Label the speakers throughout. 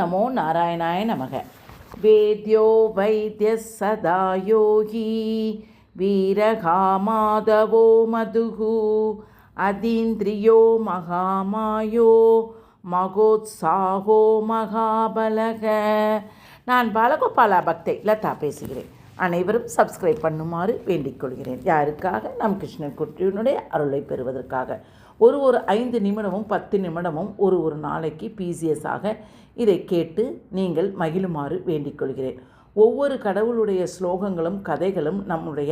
Speaker 1: நமோ நாராயணாய நமக. வேத்யோ வைத்ய சதா யோகி வீரகாமாதவோ மதுகு அதீந்திரியோ மகாமாயோ மகோத்சாகோ மகாபலக. நான் பாலகோபாலா பக்தை லதா பேசுகிறேன். அனைவரும் சப்ஸ்கிரைப் பண்ணுமாறு வேண்டிக் கொள்கிறேன். யாருக்காக? நம் கிருஷ்ணன் குட்டியினுடைய அருளை பெறுவதற்காக. ஒரு 5 நிமிடமும் 10 நிமிடமும் ஒரு நாளைக்கு பிசிஎஸ்ஸாக இதை கேட்டு நீங்கள் மகிழுமாறு வேண்டிக் கொள்கிறேன். ஒவ்வொரு கடவுளுடைய ஸ்லோகங்களும் கதைகளும் நம்முடைய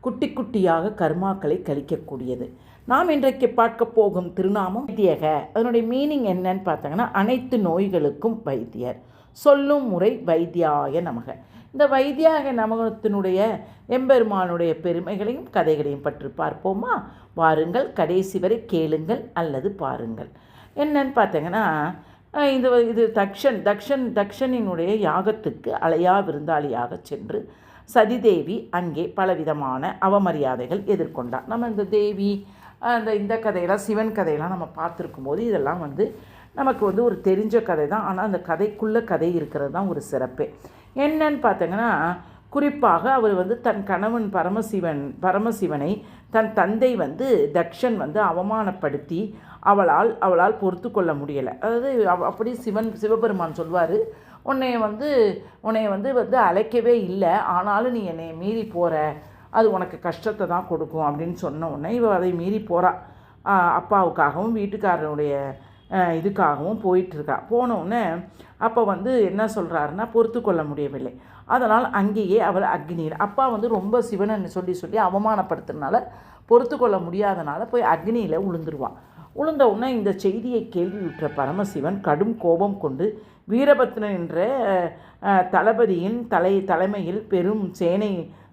Speaker 1: குட்டி குட்டியாக கர்மாக்களை கழிக்கக்கூடியது. நாம் இன்றைக்கு பார்க்க போகும் திருநாமம் வைத்தியக. அதனுடைய மீனிங் என்னன்னு பார்த்தாங்கன்னா, அனைத்து நோய்களுக்கும் வைத்தியர். சொல்லும் முறை வைத்தியாய நமக. இந்த வைத்தியாக நமகத்தினுடைய எம்பெருமானுடைய பெருமைகளையும் கதைகளையும் பற்றி பார்ப்போமா? வாருங்கள், கடைசி வரை கேளுங்கள் அல்லது பாருங்கள். என்னன்னு பார்த்தீங்கன்னா, இது தக்ஷனினுடைய யாகத்துக்கு அலையா விருந்தாளியாக சென்று சதிதேவி அங்கே பலவிதமான அவமரியாதைகள் எதிர்கொண்டார். நம்ம இந்த தேவி இந்த கதையெல்லாம், சிவன் கதையெல்லாம் நம்ம பார்த்துருக்கும் போது இதெல்லாம் நமக்கு ஒரு தெரிஞ்ச கதை தான். ஆனால் அந்த கதைக்குள்ளே கதை இருக்கிறது தான் ஒரு சிறப்பே. என்னன்னு பார்த்தீங்கன்னா, குறிப்பாக அவர் தன் கணவன் பரமசிவனை தன் தந்தை தக்ஷன் அவமானப்படுத்தி அவளால் பொறுத்து கொள்ள முடியலை. அதாவது அப்படி சிவபெருமான் சொல்வார், உன்னை அழைக்கவே இல்லை, ஆனாலும் நீ என்னை மீறி போகிற, அது உனக்கு கஷ்டத்தை தான் கொடுக்கும் அப்படின்னு சொன்ன உடனே அதை மீறி போகிறா. அப்பாவுக்காகவும் வீட்டுக்காரனுடைய இதுக்காகவும் போயிட்டுருக்கா. போனோடனே அப்போ என்ன சொல்கிறாருன்னா, பொறுத்து கொள்ள முடியவில்லை. அதனால் அங்கேயே அவள் அக்னியில், அப்பா ரொம்ப சிவனை சொல்லி அவமானப்படுத்துறதுனால பொறுத்து கொள்ள முடியாதனால போய் அக்னியில் விழுந்துருவான். விழுந்த உடனே இந்த செய்தியை கேள்வியுற்ற பரமசிவன் கடும் கோபம் கொண்டு வீரபத்ரன் என்ற தளபதியின் தலைமையில் பெரும்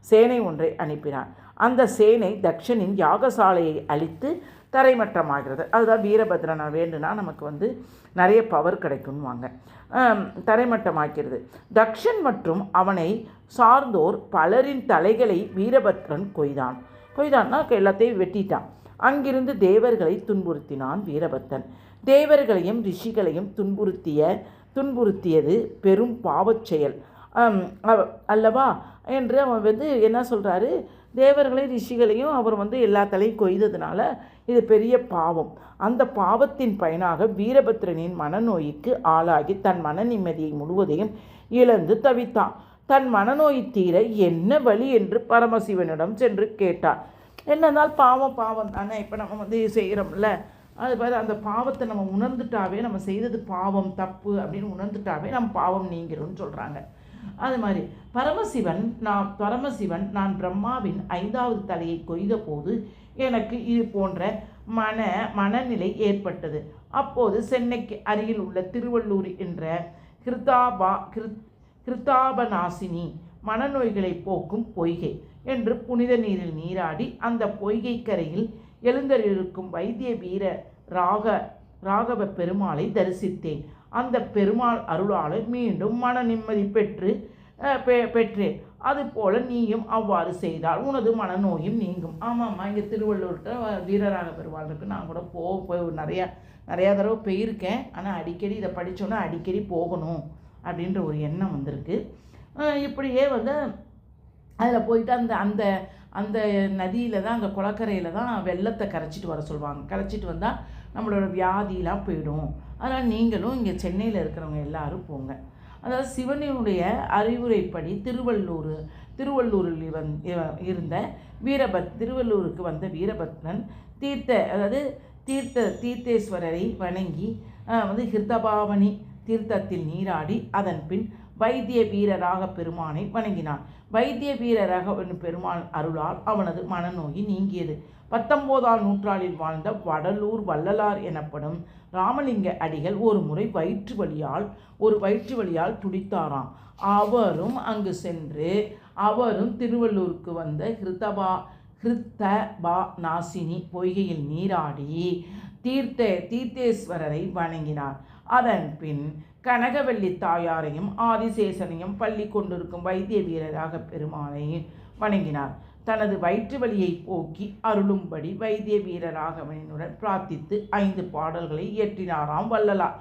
Speaker 1: சேனை ஒன்றை அனுப்பினான். அந்த சேனை தக்ஷனின் யாகசாலையை அழித்து தரைமட்டமாகிறது. அதுதான் வீரபத்ரனை வேண்டுனா நமக்கு நிறைய பவர் கிடைக்கும்வாங்க. தரைமட்டமாக்கிறது. தக்ஷன் மற்றும் அவனை சார்ந்தோர் பலரின் தலைகளை வீரபத்ரன் கொய்தான்னா எல்லாத்தையும் வெட்டிட்டான். அங்கிருந்து தேவர்களை துன்புறுத்தினான் வீரபத்ரன். தேவர்களையும் ரிஷிகளையும் துன்புறுத்தியது பெரும் பாவச் செயல் அல்லவா என்று அவன் என்ன சொல்கிறாரு, தேவர்களை ரிஷிகளையும் அவர் எல்லா தலையும் கொய்ததுனால இது பெரிய பாவம். அந்த பாவத்தின் பயனாக வீரபத்ரனின் மனநோய்க்கு ஆளாகி தன் மன நிம்மதியை முழுவதையும் இழந்து தவித்தான். தன் மனநோய் தீர என்ன வழி என்று பரமசிவனிடம் சென்று கேட்டார். என்னதால் பாவம் தானே. இப்போ நம்ம செய்கிறோம்ல, அது மாதிரி அந்த பாவத்தை நம்ம உணர்ந்துட்டாவே, நம்ம செய்தது பாவம் தப்பு அப்படின்னு உணர்ந்துட்டாவே நம்ம பாவம் நீங்கிறோம்னு சொல்கிறாங்க. அது மாதிரி பரமசிவன் நான் பிரம்மாவின் 5வது தலையை கொய்த போது எனக்கு இது போன்ற மனநிலை ஏற்பட்டது. அப்போது சென்னைக்கு அருகில் உள்ள திருவள்ளூர் என்ற கிருத்தாபநாசினி மனநோய்களை போக்கும் பொய்கை என்று புனித நீரில் நீராடி அந்த பொய்கை கரையில் எழுந்தருளிருக்கும் வைத்திய வீர ராகவ பெருமாளை தரிசித்தேன். அந்த பெருமாள் அருளால் மீண்டும் மன நிம்மதி பெற்றேன். அதுபோல நீயும் அவ்வாறு செய்தால் உனது மனநோயும் நீங்கும். ஆமாம்மா, இங்கே திருவள்ளூர்கிட்ட வீரராக பெருமாள் இருக்குது. நான் கூட போய் நிறையா தடவை போயிருக்கேன். ஆனால் அடிக்கடி இதை படித்தோன்னா அடிக்கடி போகணும் அப்படின்ற ஒரு எண்ணம் வந்திருக்கு. இப்படியே அதில் போயிட்டு அந்த அந்த நதியில் தான், அந்த குளக்கரையில் தான் வெள்ளத்தை கரைச்சிட்டு வர சொல்லுவாங்க. கரைச்சிட்டு வந்தால் நம்மளோட வியாதியெலாம் போயிடும். அதனால் நீங்களும் இங்கே சென்னையில் இருக்கிறவங்க எல்லாரும் போங்க. அதாவது சிவனினுடைய அறிவுரைப்படி திருவள்ளூரில் இருந்த திருவள்ளூருக்கு வந்த வீரபத்ரன் தீர்த்தேஸ்வரரை வணங்கி ஹிருதபாவனி தீர்த்தத்தில் நீராடி அதன் பின் வைத்திய வீரராக பெருமானை வணங்கினான். வைத்திய வீரராக பெருமான் அருளால் அவனது மனநோய் நீங்கியது. 19ஆம் நூற்றாண்டில் வாழ்ந்த வடலூர் வள்ளலார் எனப்படும் ராமலிங்க அடிகள் ஒரு முறை வயிற்று வலியால் துடித்தாராம். அவரும் அங்கு சென்று திருவள்ளூருக்கு வந்த கிருத்தபா நாசினி பொய்கையில் நீராடி தீர்த்தேஸ்வரரை வணங்கினார். அதன் பின் கனகவல்லி தாயாரையும் ஆதிசேஷனையும் பள்ளி கொண்டிருக்கும் வைத்திய வீரராக பெருமானை வணங்கினார். தனது வயிற்று வலியை போக்கி அருளும்படி வைத்திய வீரராகவனுடன் பிரார்த்தித்து 5 பாடல்களை இயற்றினாராம் வள்ளலார்.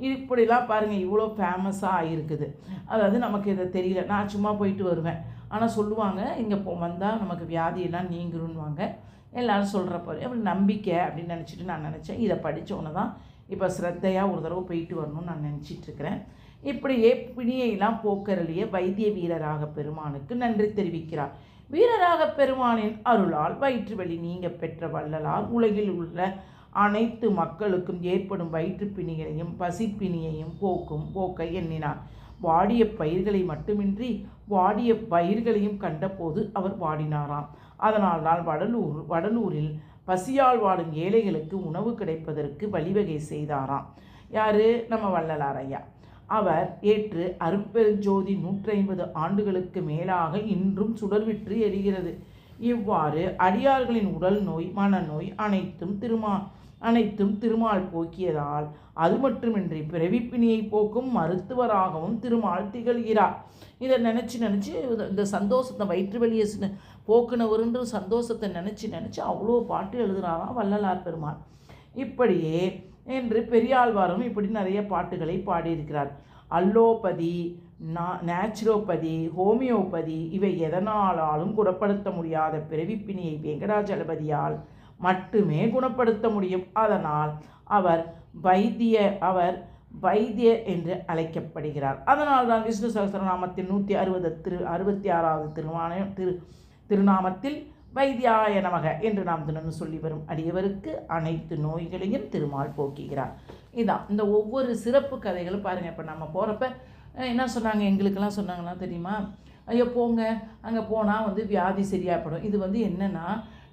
Speaker 1: இப்படிலாம் பாருங்கள், இவ்வளோ ஃபேமஸாக இருக்குது. அதாவது நமக்கு இதை தெரியல, நான் சும்மா போயிட்டு வருவேன், ஆனால் சொல்லுவாங்க இங்கே வந்தால் நமக்கு வியாதியெல்லாம் நீங்கிருன்னுவாங்க. எல்லோரும் சொல்கிறப்ப அப்படி நம்பிக்கை அப்படின்னு நினச்சிட்டு நான் நினச்சேன். இதை படித்தோன்னு தான் இப்போ ஸ்ரத்தையாக ஒரு தடவை போயிட்டு வரணும்னு நான் நினச்சிட்ருக்கிறேன். இப்படியே பிணியெல்லாம் போக்கரலிய வைத்திய வீரராக பெருமானுக்கு நன்றி தெரிவிக்கிறார். வீரராக பெருமானின் அருளால் வயிற்று வலி நீங்க பெற்ற வள்ளலார் உலகில் உள்ள அனைத்து மக்களுக்கும் ஏற்படும் வயிற்று பிணிகளையும் பசிப்பிணியையும் போக்க எண்ணினார். வாடிய பயிர்களை மட்டுமின்றி வாடிய பயிர்களையும் கண்டபோது அவர் வாடினாராம். அதனால் வடலூரில் பசியால் வாடும் ஏழைகளுக்கு உணவு கிடைப்பதற்கு வழிவகை செய்தாராம். யார்? நம்ம வள்ளலார் ஐயா. அவர் ஏற்று அருட்பெருஞ்சோதி 150 ஆண்டுகளுக்கு மேலாக இன்றும் சுடர்விற்று எரிகிறது. இவ்வாறு அடியார்களின் உடல் நோய் மனநோய் அனைத்தும் திருமால் போக்கியதால் அது மட்டுமின்றி பிறவிப்பிணியை போக்கும் மருத்துவராகவும் திருமால் திகழ்கிறார். இதை நினச்சி இந்த சந்தோஷத்தை வயிற்று வலியை போக்குனவருன்ற சந்தோஷத்தை நினச்சி அவ்வளோ பாட்டு எழுதுகிறாராம் வள்ளலார் பெருமாள். இப்படியே என்று பெரியாழ்வாரும் இப்படி நிறைய பாட்டுகளை பாடியிருக்கிறார். அல்லோபதி, நேச்சுரோபதி, ஹோமியோபதி இவை எதனாலும் குணப்படுத்த முடியாத பிறவிப்பிணியை வெங்கடாஜலபதியால் மட்டுமே குணப்படுத்த முடியும். அதனால் அவர் வைத்திய என்று அழைக்கப்படுகிறார். அதனால் தான் விஷ்ணு சகஸ்ரநாமத்தில் 166வது திருநாமத்தில் வைத்தியாய நமக என்று நாம் தினமும் சொல்லி வரும் அடியவருக்கு அனைத்து நோய்களையும் திருமால் போக்குகிறார். இதான் இந்த ஒவ்வொரு சிறப்பு கதைகளும் பாருங்கள். இப்போ நம்ம போகிறப்ப என்ன சொன்னாங்க, எங்களுக்கெல்லாம் சொன்னாங்கன்னா தெரியுமா, ஐயோ போங்க அங்கே போனால் வியாதி சரியாகப்படும். இது என்னென்னா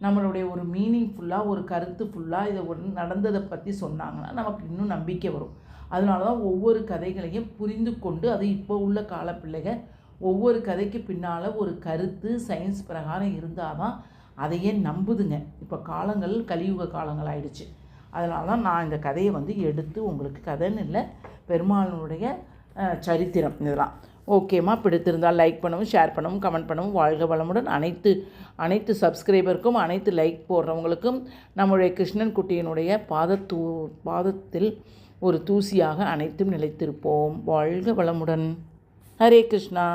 Speaker 1: நம்மளுடைய ஒரு மீனிங்ஃபுல்லாக ஒரு கருத்து ஃபுல்லாக இதை நடந்ததை பற்றி சொன்னாங்கன்னா நமக்கு இன்னும் நம்பிக்கை வரும். அதனால தான் ஒவ்வொரு கதைகளையும் புரிந்து கொண்டு, அது இப்போ உள்ள கால பிள்ளைகள் ஒவ்வொரு கதைக்கு பின்னால் ஒரு கருத்து சயின்ஸ் பிரகாரம் இருந்தால் தான் அதையே நம்புதுங்க. இப்போ காலங்கள் கலியுக காலங்கள் ஆயிடுச்சு. அதனால தான் நான் இந்த கதையை எடுத்து உங்களுக்கு கதைன்னு இல்லை, பெருமாளுடைய சரித்திரம் இதெல்லாம். ஓகேம்மா, பிடித்திருந்தால் லைக் பண்ணவும், ஷேர் பண்ணவும், கமெண்ட் பண்ணவும். வாழ்க வளமுடன். அனைத்து சப்ஸ்கிரைபருக்கும், அனைத்து லைக் போடுறவங்களுக்கும் நம்முடைய கிருஷ்ணன் குட்டியினுடைய பாதத்தில் ஒரு தூசியாக அனைத்தும் நிலைத்திருப்போம். வாழ்க வளமுடன். ஹரே கிருஷ்ணா.